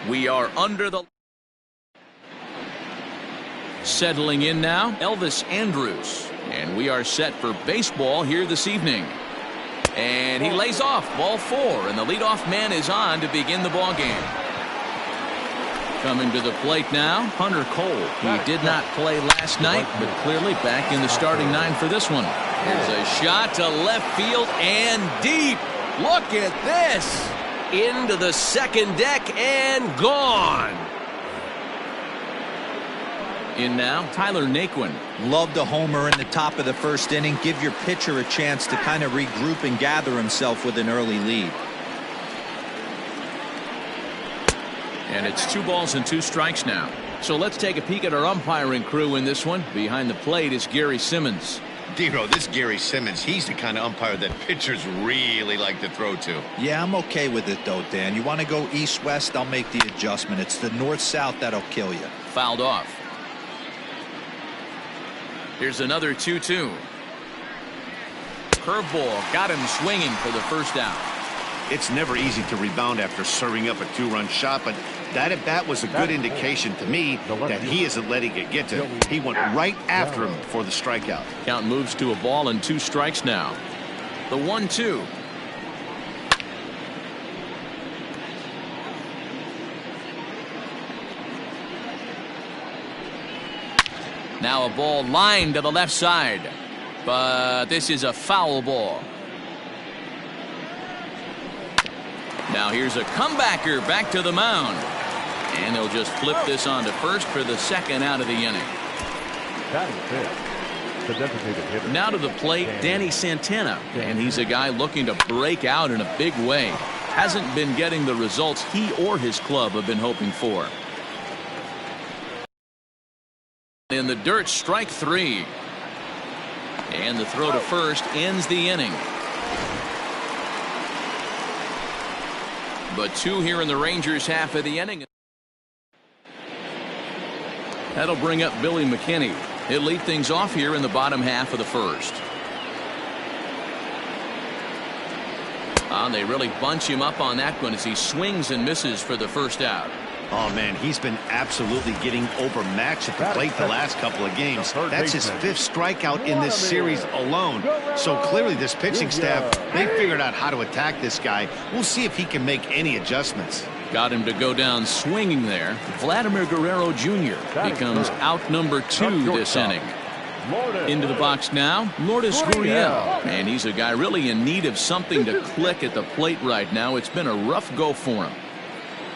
We are under the... Settling in now, Elvis Andrews. And we are set for baseball here this evening. And he lays off ball 4, and the leadoff man is on to begin the ball game. Coming to the plate now, Hunter Cole. He did not play last night, but clearly back in the starting 9 for this one. Here's a shot to left field and deep. Look at this. Into the second deck and gone. In now, Tyler Naquin. Love the homer in the top of the first inning. Give your pitcher a chance to kind of regroup and gather himself with an early lead. And it's 2 balls and 2 strikes now. So let's take a peek at our umpiring crew in this one. Behind the plate is Gary Simmons. Dero, this Gary Simmons, he's the kind of umpire that pitchers really like to throw to. Yeah, I'm okay with it though, Dan. You want to go east-west, I'll make the adjustment. It's the north-south that'll kill you. Fouled off. Here's another 2-2. Curveball got him swinging for the first out. It's never easy to rebound after serving up a 2-run shot, but that at bat was a good indication to me that he isn't letting it get to him. He went right after him for the strikeout. Count moves to a ball and 2 strikes now. The 1-2. Now a ball lined to the left side, but this is a foul ball. Now here's a comebacker back to the mound, and they'll just flip this on to first for the second out of the inning. Now to the plate, Danny Santana, and he's a guy looking to break out in a big way. Hasn't been getting the results he or his club have been hoping for. In the dirt, strike 3. And the throw to first ends the inning. But 2 here in the Rangers half of the inning. That'll bring up Billy McKinnon. He'll lead things off here in the bottom half of the first. They really bunch him up on that one as he swings and misses for the first out. Oh, man, he's been absolutely getting overmatched at the plate the last couple of games. That's his 5th strikeout in this series alone. So clearly this pitching staff, they figured out how to attack this guy. We'll see if he can make any adjustments. Got him to go down swinging there. Vladimir Guerrero Jr. becomes out number 2 this inning. Into the box now, Lourdes Gurriel. And he's a guy really in need of something to click at the plate right now. It's been a rough go for him.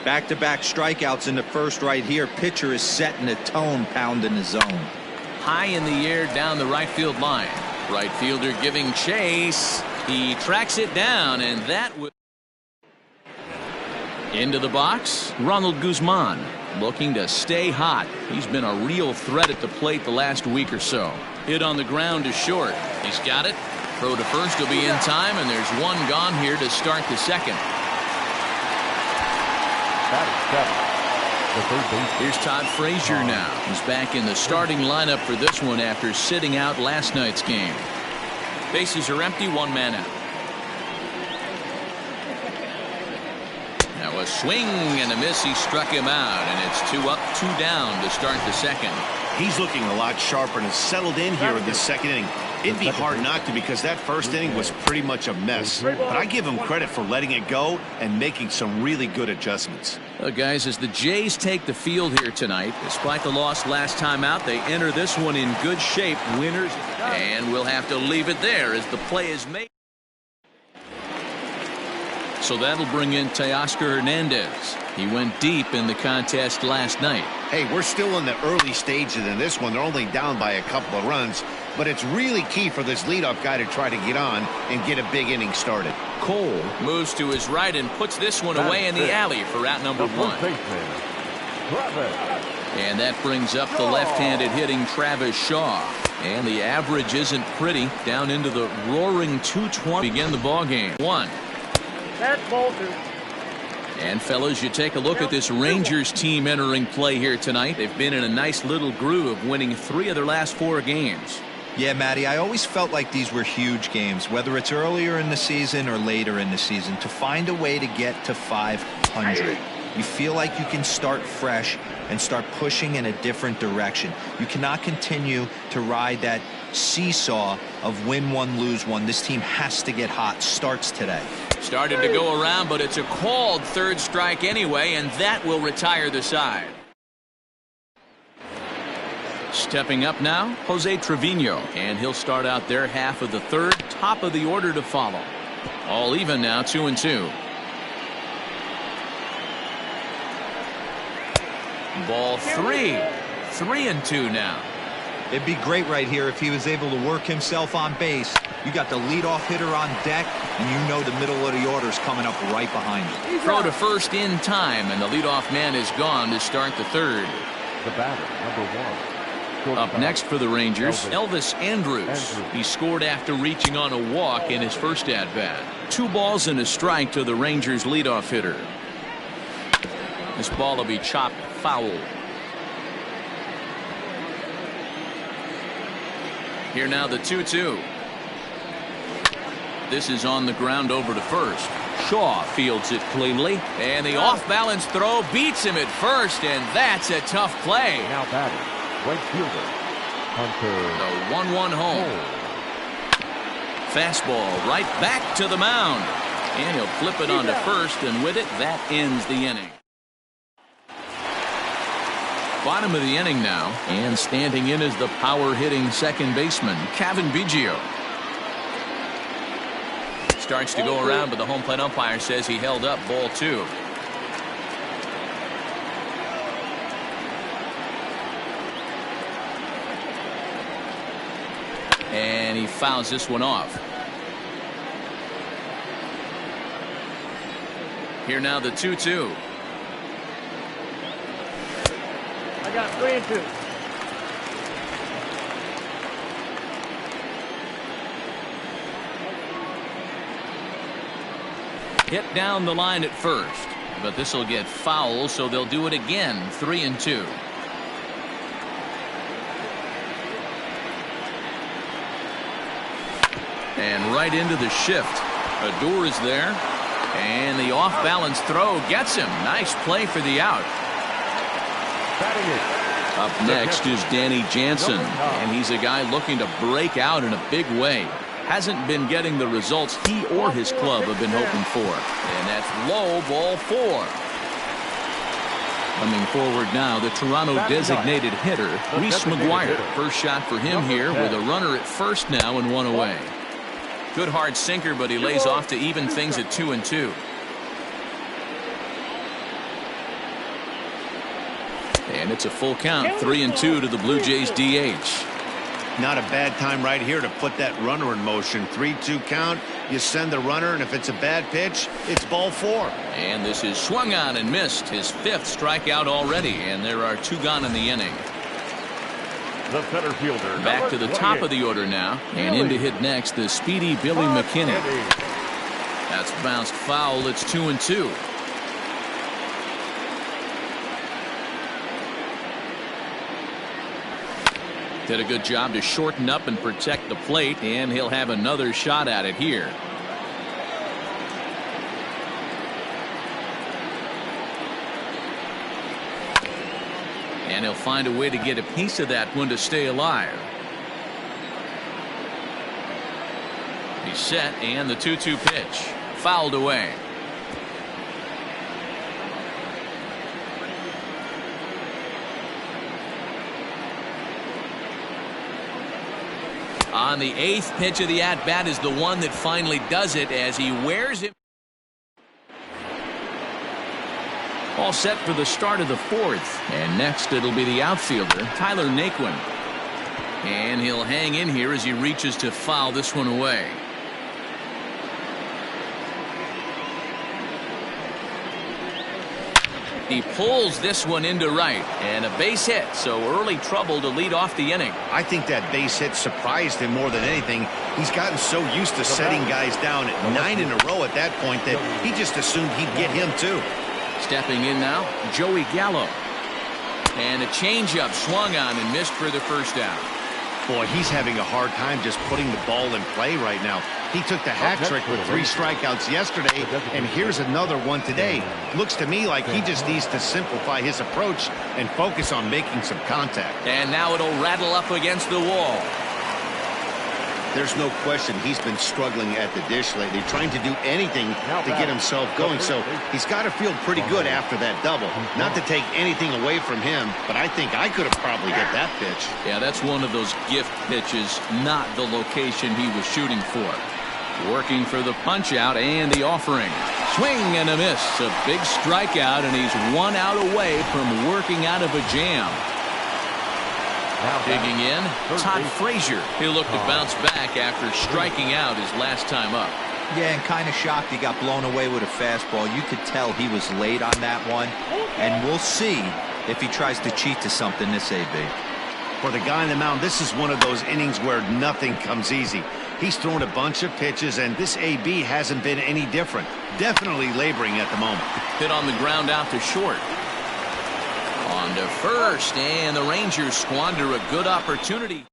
Back-to-back strikeouts in the first right here. Pitcher is setting the tone, pounding the zone. High in the air down the right field line. Right fielder giving chase. He tracks it down, and that will... Into the box, Ronald Guzman looking to stay hot. He's been a real threat at the plate the last week or so. Hit on the ground to short. He's got it. Throw to first will be in time, and there's 1 gone here to start the second. Here's Todd Frazier now. He's back in the starting lineup for this one after sitting out last night's game. Bases are empty, 1 man out. Now a swing and a miss. He struck him out, and it's 2 up, 2 down to start the second. He's looking a lot sharper and has settled in here in this second inning. It'd be hard not to, because that first inning was pretty much a mess. But I give him credit for letting it go and making some really good adjustments. Guys, as the Jays take the field here tonight, despite the loss last time out, they enter this one in good shape, winners. And we'll have to leave it there as the play is made. So that'll bring in Teoscar Hernandez. He went deep in the contest last night. Hey, we're still in the early stages in this one. They're only down by a couple of runs, but it's really key for this leadoff guy to try to get on and get a big inning started. Cole moves to his right and puts this one away in the alley for out number 1. And that brings up the left-handed hitting Travis Shaw. And the average isn't pretty, down into the roaring 220. Begin the ball game. 1. And fellas, you take a look at this Rangers team entering play here tonight. They've been in a nice little groove, winning 3 of their last 4 games. Yeah, Matty, I always felt like these were huge games, whether it's earlier in the season or later in the season, to find a way to get to 500. you feel like you can start fresh and start pushing in a different direction. You cannot continue to ride that seesaw of win one, lose one. This team has to get hot. Starts today. Started to go around, but it's a called third strike anyway, and that will retire the side. Stepping up now, Jose Trevino, and he'll start out their half of the third. Top of the order to follow. All even now, 2-2. Ball 3. 3-2 now. It'd be great right here if he was able to work himself on base. You got the leadoff hitter on deck, and you know the middle of the order is coming up right behind you. Throw to first in time, and the leadoff man is gone to start the third. The batter, number 1. Up next for the Rangers, Elvis Andrews. He scored after reaching on a walk in his first at-bat. 2 balls and a strike to the Rangers leadoff hitter. This ball will be chopped foul. Here now the 2-2. This is on the ground over to first. Shaw fields it cleanly, and the off-balance throw beats him at first, and that's a tough play. Now batting, right fielder, Hunter. The 1-1 home. Fastball right back to the mound, and he'll flip it onto first, and with it, that ends the inning. Bottom of the inning now, and standing in is the power-hitting second baseman, Cavan Biggio. Starts to go around, but the home plate umpire says he held up ball 2. And he fouls this one off. Here now the 2-2. I got 3-2. Hit down the line at first, but this will get foul, so they'll do it again. 3-2. And right into the shift. Odor is there, and the off-balance throw gets him. Nice play for the out. Up next is Danny Jansen, and he's a guy looking to break out in a big way. Hasn't been getting the results he or his club have been hoping for. And that's low, ball 4. Coming forward now, the Toronto designated hitter, Reese Mcguire. First shot for him here with a runner at first now and 1 away. Good hard sinker, but he lays off to even things at 2-2. And it's a full count, 3-2 to the Blue Jays DH. Not a bad time right here to put that runner in motion. 3-2 count. You send the runner, and if it's a bad pitch, it's ball 4. And this is swung on and missed. His 5th strikeout already, and there are 2 gone in the inning. The center fielder. Back to the top of the order now, and in to hit next, the speedy Billy McKinnon. That's bounced foul. It's 2-2. Did a good job to shorten up and protect the plate, and he'll have another shot at it here. And he'll find a way to get a piece of that one to stay alive. He's set, and the 2-2 pitch fouled away. On the 8th pitch of the at-bat is the one that finally does it as he wears it. All set for the start of the 4th. And next it'll be the outfielder, Tyler Naquin. And he'll hang in here as he reaches to foul this one away. He pulls this one into right, and a base hit, so early trouble to lead off the inning. I think that base hit surprised him more than anything. He's gotten so used to setting guys down at 9 in a row at that point that he just assumed he'd get him too. Stepping in now, Joey Gallo. And a changeup swung on and missed for the first out. Boy, he's having a hard time just putting the ball in play right now. He took the hat trick with 3 strikeouts yesterday, and here's another one today. Looks to me like he just needs to simplify his approach and focus on making some contact. And now it'll rattle up against the wall. There's no question he's been struggling at the dish lately, trying to do anything to get himself going. So he's got to feel pretty good after that double. Not to take anything away from him, but I think I could have probably hit that pitch. Yeah, that's one of those gift pitches, not the location he was shooting for. Working for the punch out and the offering. Swing and a miss. A big strikeout, and he's 1 out away from working out of a jam. Digging in, Todd Frazier. He'll look to bounce back after striking out his last time up. Yeah, and kind of shocked he got blown away with a fastball. You could tell he was late on that one, and we'll see if he tries to cheat to something this AB. For the guy on the mound, this is one of those innings where nothing comes easy. He's thrown a bunch of pitches, and this AB hasn't been any different. Definitely laboring at the moment. Hit on the ground out to short. On to first, and the Rangers squander a good opportunity.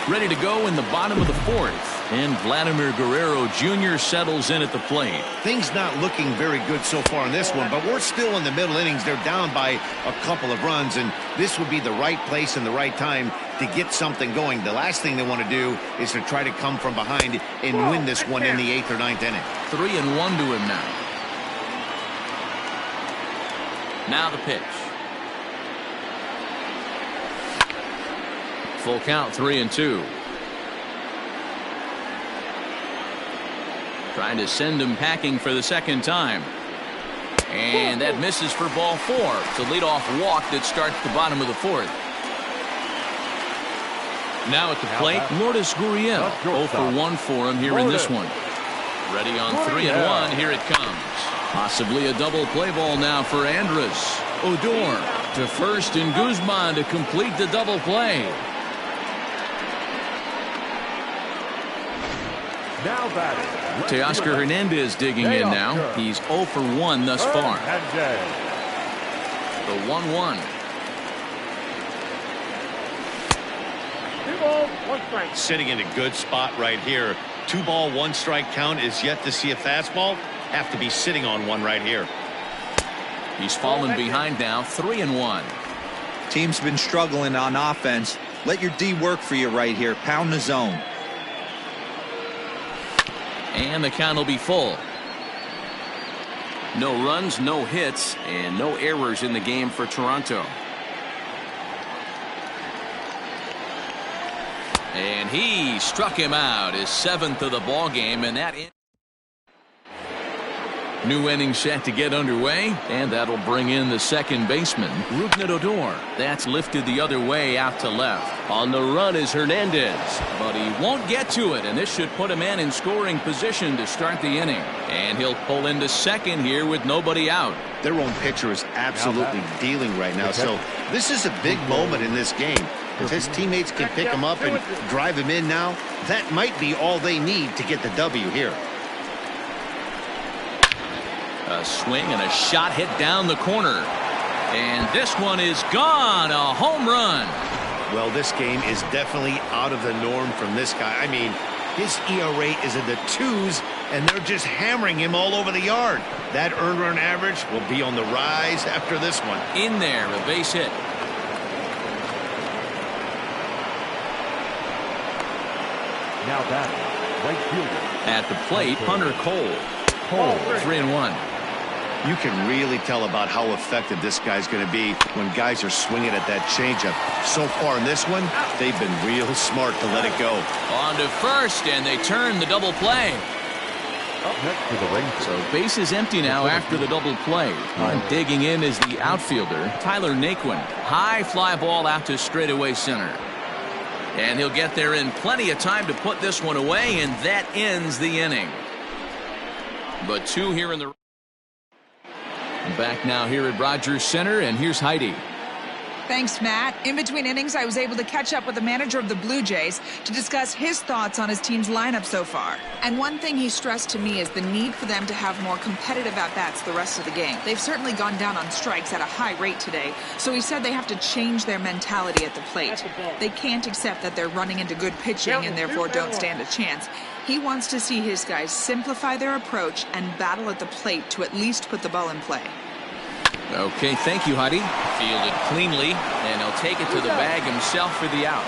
Ready to go in the bottom of the 4th, and Vladimir Guerrero Jr. settles in at the plate. Things not looking very good so far in this one, but we're still in the middle innings. They're down by a couple of runs, and this would be the right place and the right time to get something going. The last thing they want to do is to try to come from behind and win this one in the 8th or 9th inning. 3-1 to him now. Now the pitch. Full count, 3-2. Trying to send him packing for the second time. And that misses for ball 4. It's a leadoff walk that starts the bottom of the 4th. Now at the plate, Lourdes Gurriel. 0 for 1 for him here in this one. Ready on 3-1. Here it comes. Possibly a double play ball now for Andrus. Odor to first, and Guzman to complete the double play. Now batting, Teoscar Hernandez digging in now. He's 0 for 1 thus far. The 1-1. 2 balls, 1 strike. Sitting in a good spot right here. 2 ball, 1 strike count is yet to see a fastball. Have to be sitting on one right here. He's fallen behind now, 3-1. Team's been struggling on offense. Let your D work for you right here. Pound the zone. And the count will be full. No runs, no hits, and no errors in the game for Toronto. And he struck him out, his 7th of the ball game, and that new inning set to get underway, and that'll bring in the second baseman, Rougned Odor. That's lifted the other way out to left. On the run is Hernandez, but he won't get to it, and this should put a man in scoring position to start the inning. And he'll pull into second here with nobody out. Their own pitcher is absolutely dealing right now, so this is a big moment in this game. If his teammates can pick him up and drive him in now, that might be all they need to get the W here. A swing and a shot hit down the corner. And this one is gone. A home run. Well, this game is definitely out of the norm from this guy. I mean, his ERA is in the 2s, and they're just hammering him all over the yard. That earned run average will be on the rise after this one. In there, a base hit. Now batting, right fielder. At the plate, Hunter Cole. 3-1. You can really tell about how effective this guy's going to be when guys are swinging at that changeup. So far in this one, they've been real smart to let it go. On to first, and they turn the double play. Up next to the Rangers. So base is empty now after the double play. And digging in is the outfielder, Tyler Naquin. High fly ball out to straightaway center. And he'll get there in plenty of time to put this one away, and that ends the inning. But 2 here in the... Back now here at Rogers Center, and here's Heidi. Thanks, Matt. In between innings, I was able to catch up with the manager of the Blue Jays to discuss his thoughts on his team's lineup so far. And one thing he stressed to me is the need for them to have more competitive at-bats the rest of the game. They've certainly gone down on strikes at a high rate today, so he said they have to change their mentality at the plate. They can't accept that they're running into good pitching and therefore don't stand a chance. He wants to see his guys simplify their approach and battle at the plate to at least put the ball in play. Okay, thank you, Huddy. Fielded cleanly, and he'll take it to the bag himself for the out.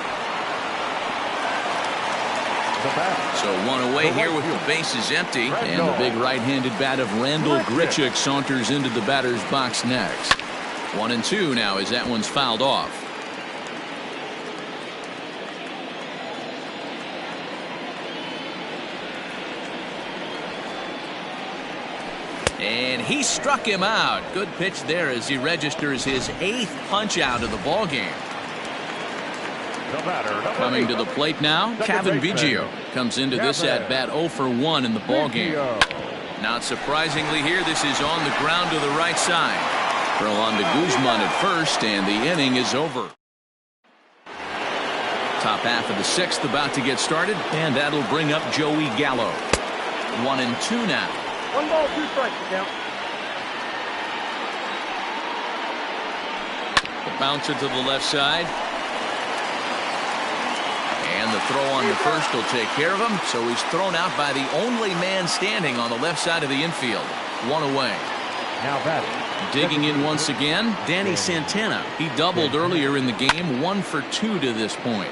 So one away here with the bases empty, and the big right-handed bat of Randall Grichuk saunters into the batter's box next. 1-2 now as that one's fouled off. And he struck him out. Good pitch there as he registers his 8th punch out of the ball game. Coming to the plate now, Kevin Biggio comes into this at bat 0 for 1 in the ball game. Not surprisingly here, this is on the ground to the right side. Throw on to Guzman at first, and the inning is over. Top half of the 6th about to get started, and that'll bring up Joey Gallo. 1-2 now. 1 ball, 2 strikes, count. The bouncer to the left side. And the throw on the first will take care of him. So he's thrown out by the only man standing on the left side of the infield. 1 away. Now batting. Digging in once again, Danny Santana. He doubled earlier in the game, 1 for 2 to this point.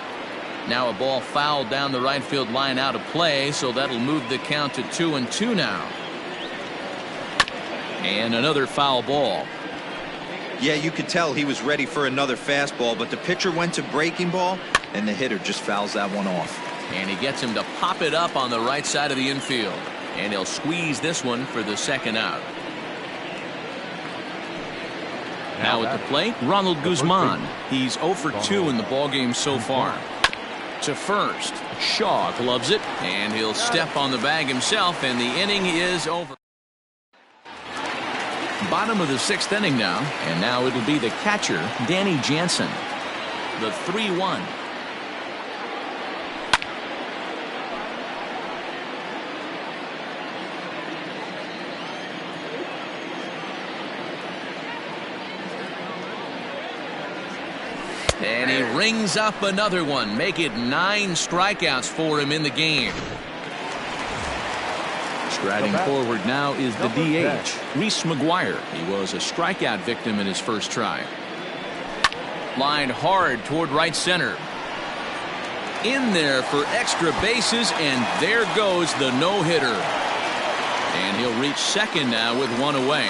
Now a ball fouled down the right field line out of play, so that'll move the count to 2-2 now. And another foul ball. Yeah, you could tell he was ready for another fastball, but the pitcher went to breaking ball, and the hitter just fouls that one off. And he gets him to pop it up on the right side of the infield. And he'll squeeze this one for the 2nd out. Now at the plate, Ronald Guzman. He's 0 for 2 in the ballgame so far. To first, Shaw gloves it, and he'll step on the bag himself, and the inning is over. Bottom of the 6th inning now, and now it'll be the catcher, Danny Jansen. The 3-1. And he rings up another one. Make it 9 strikeouts for him in the game. Striding forward now is the DH, Reese Mcguire. He was a strikeout victim in his first try. Lined hard toward right center. In there for extra bases, and there goes the no-hitter. And he'll reach 2nd now with 1 away.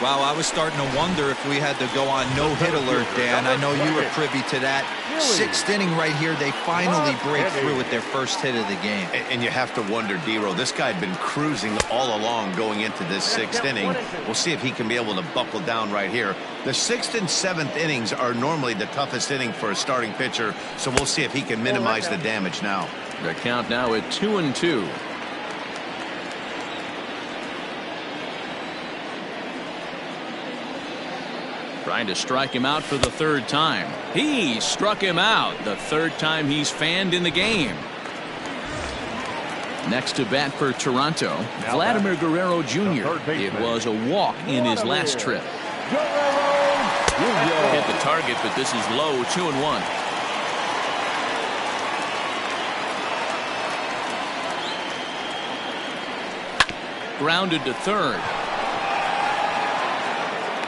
Wow, I was starting to wonder if we had to go on no-hit alert, Dan. I know you were privy to that. 6th inning right here, they finally break through with their first hit of the game. And you have to wonder, D-Row, this guy had been cruising all along going into this 6th inning. We'll see if he can be able to buckle down right here. The 6th and 7th innings are normally the toughest inning for a starting pitcher, so we'll see if he can minimize the damage now. The count now at 2-2. Trying to strike him out for the 3rd time. He struck him out the 3rd time he's fanned in the game. Next to bat for Toronto, Vladimir Guerrero Jr. It was a walk in his last trip. Hit the target, but this is low, 2-1. Grounded to 3rd.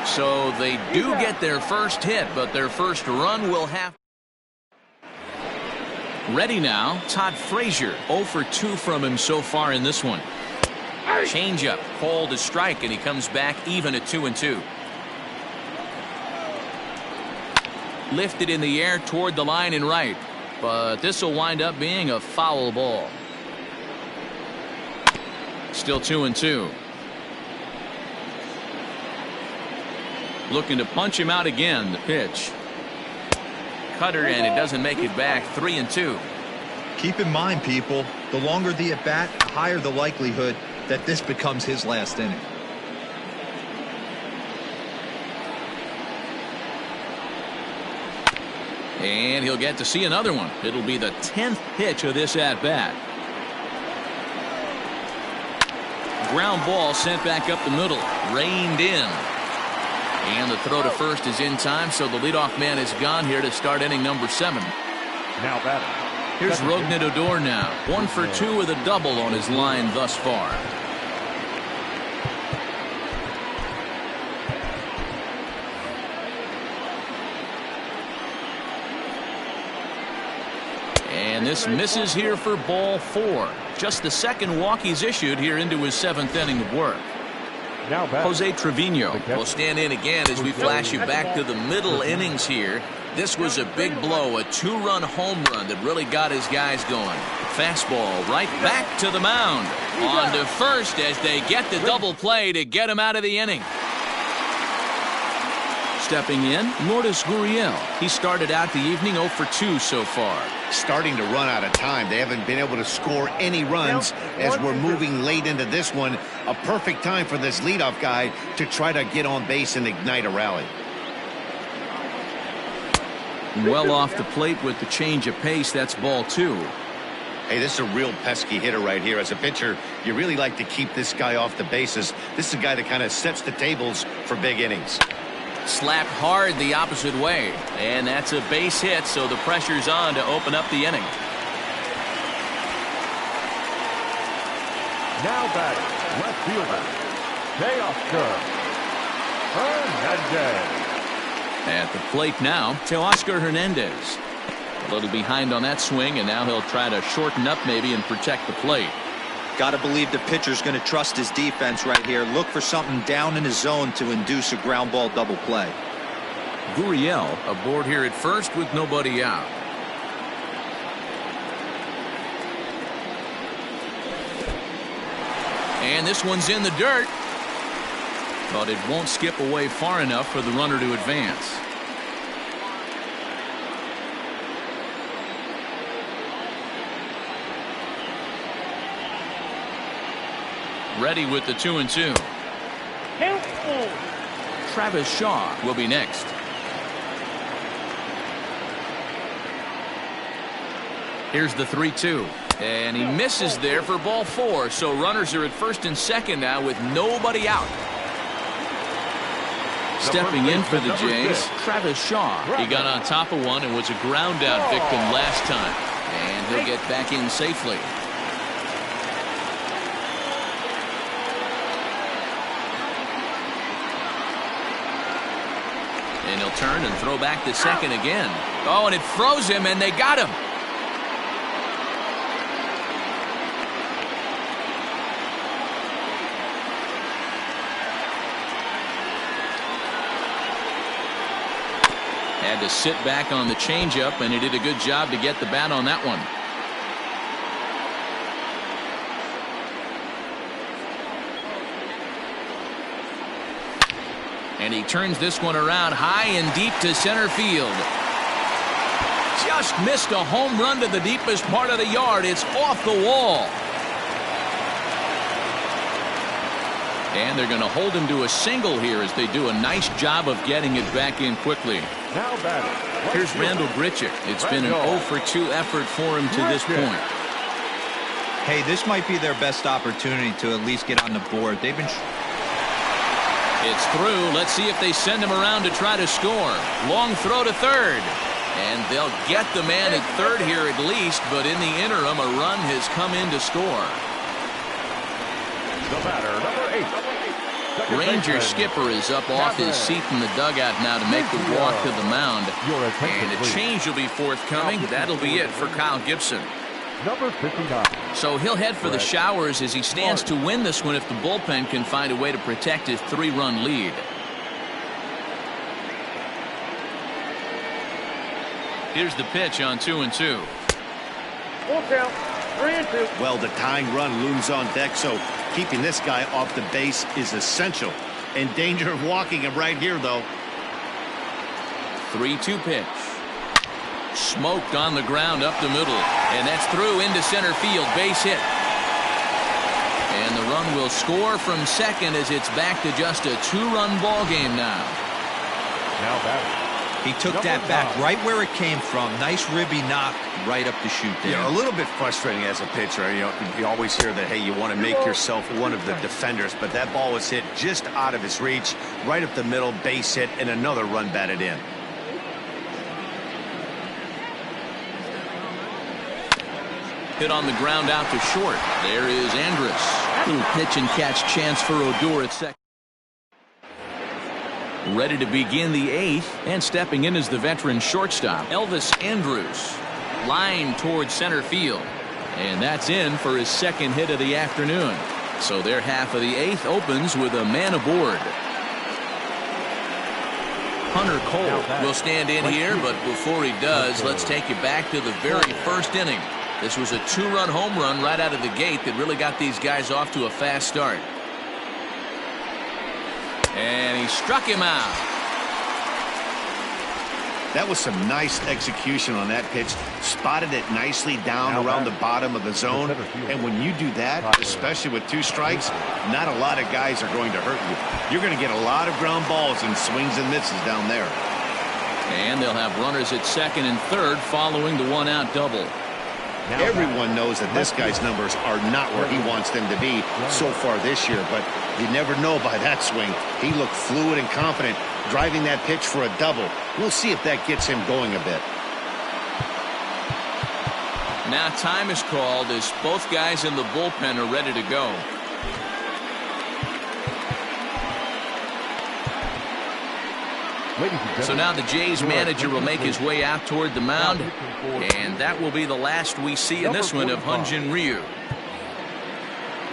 So they do get their first hit, but their first run will have. Ready now, Todd Frazier. 0 for 2 from him so far in this one. Changeup, called a strike, and he comes back even at 2-2. Lifted in the air toward the line and right, but this will wind up being a foul ball. Still 2-2. Looking to punch him out again. The pitch. Cutter, and it doesn't make it back. 3-2. Keep in mind, people, the longer the at-bat, the higher the likelihood that this becomes his last inning. And he'll get to see another one. It'll be the 10th pitch of this at-bat. Ground ball sent back up the middle. Reined in. And the throw to first is in time, so the leadoff man is gone here to start inning number 7. Now batting. Here's Rougned Odor now. 1 for 2 with a double on his line thus far. And this misses here for ball 4. Just the second walk he's issued here into his 7th inning of work. Now Jose Trevino will stand in again as we flash you back to the middle innings here. This was a big blow, a 2-run home run that really got his guys going. Fastball right back to the mound. On to first as they get the double play to get him out of the inning. Stepping in, Lourdes Gurriel. He started out the evening 0 for 2 so far. Starting to run out of time. They haven't been able to score any runs as we're moving late into this one. A perfect time for this leadoff guy to try to get on base and ignite a rally. Well off the plate with the change of pace. That's ball 2. Hey, this is a real pesky hitter right here. As a pitcher, you really like to keep this guy off the bases. This is a guy that kind of sets the tables for big innings. Slapped hard the opposite way, and that's a base hit, so the pressure's on to open up the inning. Now batting, left fielder, Teoscar Hernandez. At the plate now, Teoscar Hernandez. A little behind on that swing, and now he'll try to shorten up maybe and protect the plate. Got to believe the pitcher's going to trust his defense right here. Look for something down in his zone to induce a ground ball double play. Gurriel aboard here at first with nobody out. And this one's in the dirt. But it won't skip away far enough for the runner to advance. Ready with the 2-2. Travis Shaw will be next. Here's the 3-2. And he misses there for ball 4. So runners are at first and second now with nobody out. Stepping in for the Jays, Travis Shaw. He got on top of one and was a ground out victim last time. And he'll get back in safely. And he'll turn and throw back to second again. Oh, and it froze him, and they got him. Had to sit back on the changeup, and he did a good job to get the bat on that one. And he turns this one around high and deep to center field. Just missed a home run to the deepest part of the yard. It's off the wall. And they're going to hold him to a single here as they do a nice job of getting it back in quickly. Now batting. Here's Randall Grichuk. It's been an 0 for 2 effort for him to this point. Hey, this might be their best opportunity to at least get on the board. They've been... It's through. Let's see if they send him around to try to score. Long throw to third. And they'll get the man at third here at least, but in the interim, a run has come in to score. The batter, number 8. Ranger skipper is up off his seat in the dugout now to make the walk to the mound. And a change will be forthcoming. That'll be it for Kyle Gibson. Number 59. So he'll head for the showers as he stands to win this one if the bullpen can find a way to protect his 3-run lead. Here's the pitch on 2-2. Full count, 3-2. Well, the tying run looms on deck, so keeping this guy off the base is essential. In danger of walking him right here, though. 3-2 pitch. Smoked on the ground up the middle, and that's through into center field. Base hit. And the run will score from second as it's back to just a 2-run ball game now. Now batting, He took that back right where it came from. Nice ribby knock right up the chute there. Yeah, a little bit frustrating as a pitcher. You always hear that, hey, you want to make yourself one of the defenders, but that ball was hit just out of his reach, right up the middle, base hit, and another run batted in. Hit on the ground out to short. There is Andrus. Little pitch and catch chance for Odor at second. Ready to begin the 8th, and stepping in is the veteran shortstop, Elvis Andrus. Line towards center field. And that's in for his second hit of the afternoon. So their half of the 8th opens with a man aboard. Hunter Cole will stand in here, but before he does, let's take you back to the very first inning. This was a 2-run home run right out of the gate that really got these guys off to a fast start. And he struck him out. That was some nice execution on that pitch. Spotted it nicely down around the bottom of the zone. And when you do that, especially with 2 strikes, not a lot of guys are going to hurt you. You're going to get a lot of ground balls and swings and misses down there. And they'll have runners at second and third following the 1-out double. Everyone knows that this guy's numbers are not where he wants them to be so far this year, but you never know by that swing. He looked fluid and confident, driving that pitch for a double. We'll see if that gets him going a bit. Now time is called as both guys in the bullpen are ready to go. So now the Jays manager will make his way out toward the mound, and that will be the last we see in this one of Hyun-Jin Ryu.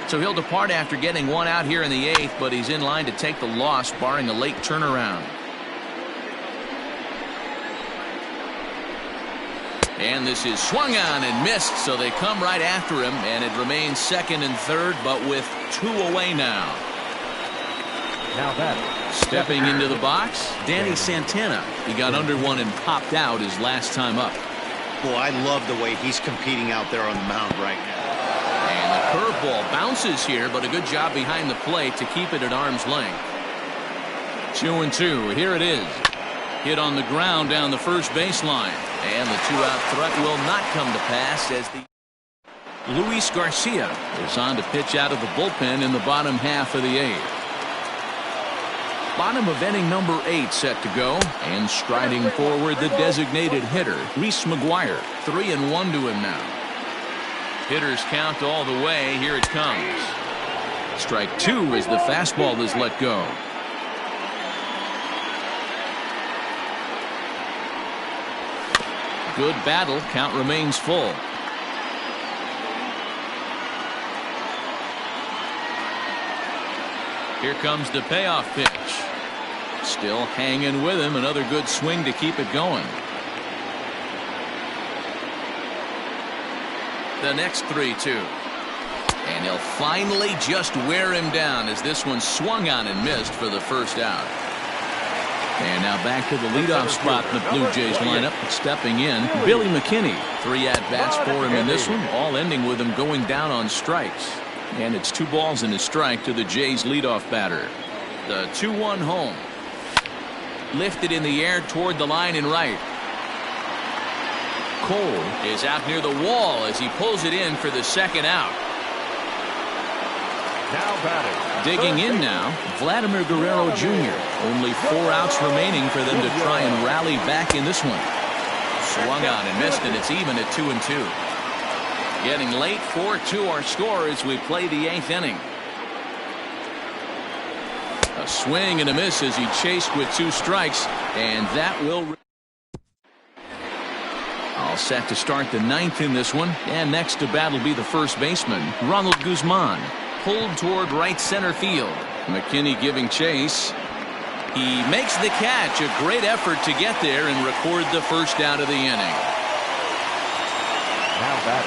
So he'll depart after getting 1 out here in the 8th, but he's in line to take the loss, barring a late turnaround. And this is swung on and missed, so they come right after him, and it remains second and third, but with 2 away now. Stepping into the box, Danny Santana. He got under one and popped out his last time up. Boy, I love the way he's competing out there on the mound right now. And the curveball bounces here, but a good job behind the plate to keep it at arm's length. 2-2. Here it is. Hit on the ground down the first baseline. And the 2-out threat will not come to pass as the Luis Garcia is on to pitch out of the bullpen in the bottom half of the 8th. Bottom of inning number 8 set to go, and striding forward the designated hitter, Reese Mcguire. 3-1 to him now. Hitters count all the way. Here it comes. Strike 2 as the fastball is let go. Good battle. Count remains full. Here comes the payoff pitch. Still hanging with him. Another good swing to keep it going. The next 3-2. And he'll finally just wear him down as this one swung on and missed for the first out. And now back to the leadoff spot in the Blue Jays lineup. Stepping in, Billy McKinney. 3 at-bats for him in this one, all ending with him going down on strikes. And it's 2 balls and a strike to the Jays leadoff batter. The 2-1 home. Lifted in the air toward the line and right. Cole is out near the wall as he pulls it in for the second out. Digging in now, Vladimir Guerrero Jr. Only 4 outs remaining for them to try and rally back in this one. Swung on and missed, and it's even at 2-2. Getting late, 4-2 our score as we play the 8th inning. A swing and a miss as he chased with 2 strikes, and that will. All set to start the 9th in this one, and next to bat will be the first baseman, Ronald Guzman. Pulled toward right center field. McKinney giving chase. He makes the catch. A great effort to get there and record the first out of the inning.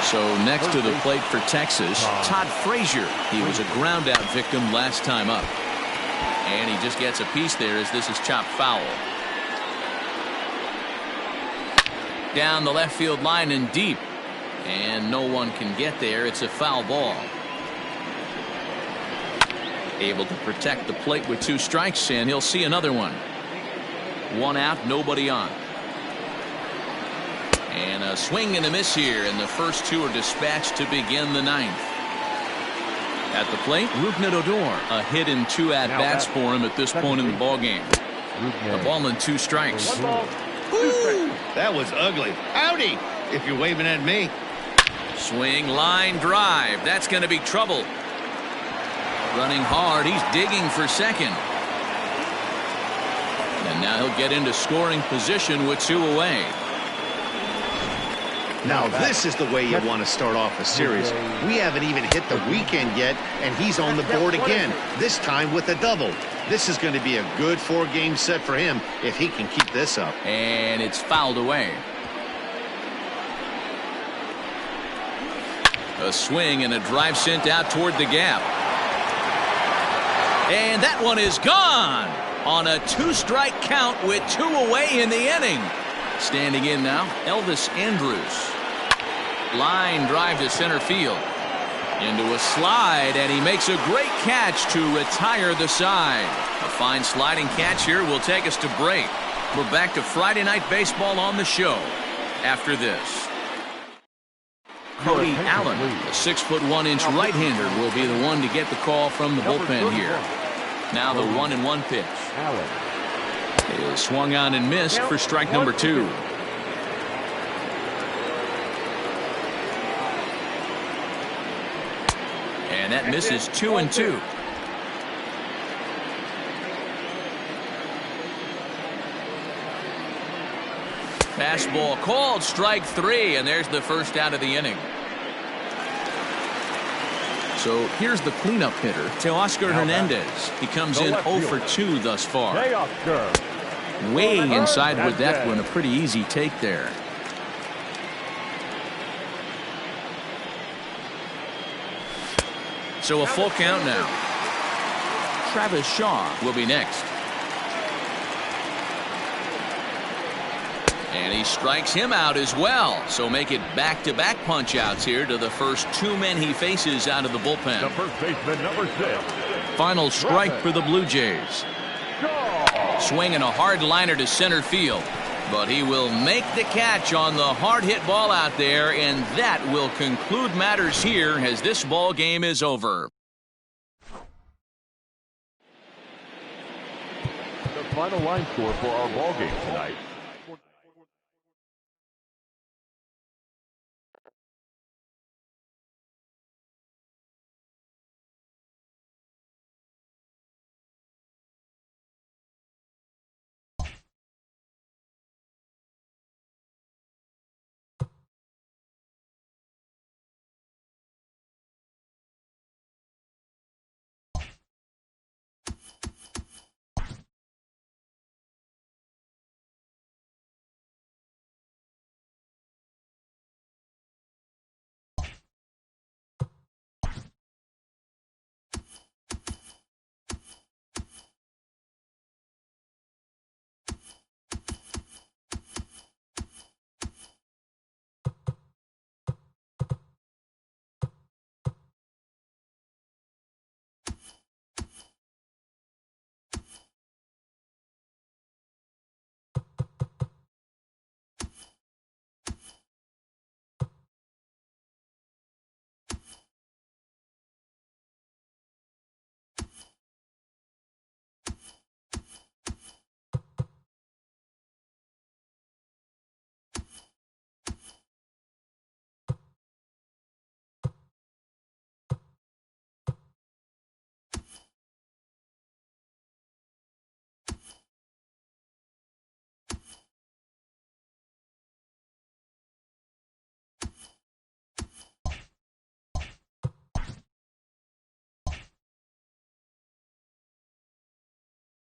So next to the plate for Texas, Todd Frazier. He was a ground out victim last time up. And he just gets a piece there as this is chopped foul. Down the left field line and deep. And no one can get there. It's a foul ball. Able to protect the plate with 2 strikes, and he'll see another one. 1 out, nobody on. And a swing and a miss here, and the first 2 are dispatched to begin the 9th. At the plate, Odor. A hit and 2 at-bats for him at this point in the ballgame. The ball and 2 strikes. Ooh, that was ugly. Howdy, if you're waving at me. Swing, line drive. That's going to be trouble. Running hard. He's digging for second. And now he'll get into scoring position with 2 away. Now this is the way you want to start off a series. We haven't even hit the weekend yet, and he's on the board again, this time with a double. This is going to be a good 4-game set for him if he can keep this up. And it's fouled away. A swing and a drive sent out toward the gap. And that one is gone on a 2-strike count with 2 away in the inning. Standing in now, Elvis Andrews. Line drive to center field. Into a slide, and he makes a great catch to retire the side. A fine sliding catch here will take us to break. We're back to Friday Night Baseball on the show after this. Cody Allen, the 6'1" right-hander, will be the one to get the call from the bullpen here. Now the 1-1 pitch. Is swung on and missed for strike number 2. And that misses 2-2. Fastball called, strike 3, and there's the first out of the inning. So here's the cleanup hitter, Teoscar Hernandez. He comes in 0 for 2 thus far. Way inside with that one, a pretty easy take there. So a full count now. Travis Shaw will be next. And he strikes him out as well. So make it back-to-back punch-outs here to the first 2 men he faces out of the bullpen. The first baseman, number 6. Final strike for the Blue Jays. Swinging a hard liner to center field. But he will make the catch on the hard hit ball out there, and that will conclude matters here as this ball game is over. The final line score for our ball game tonight.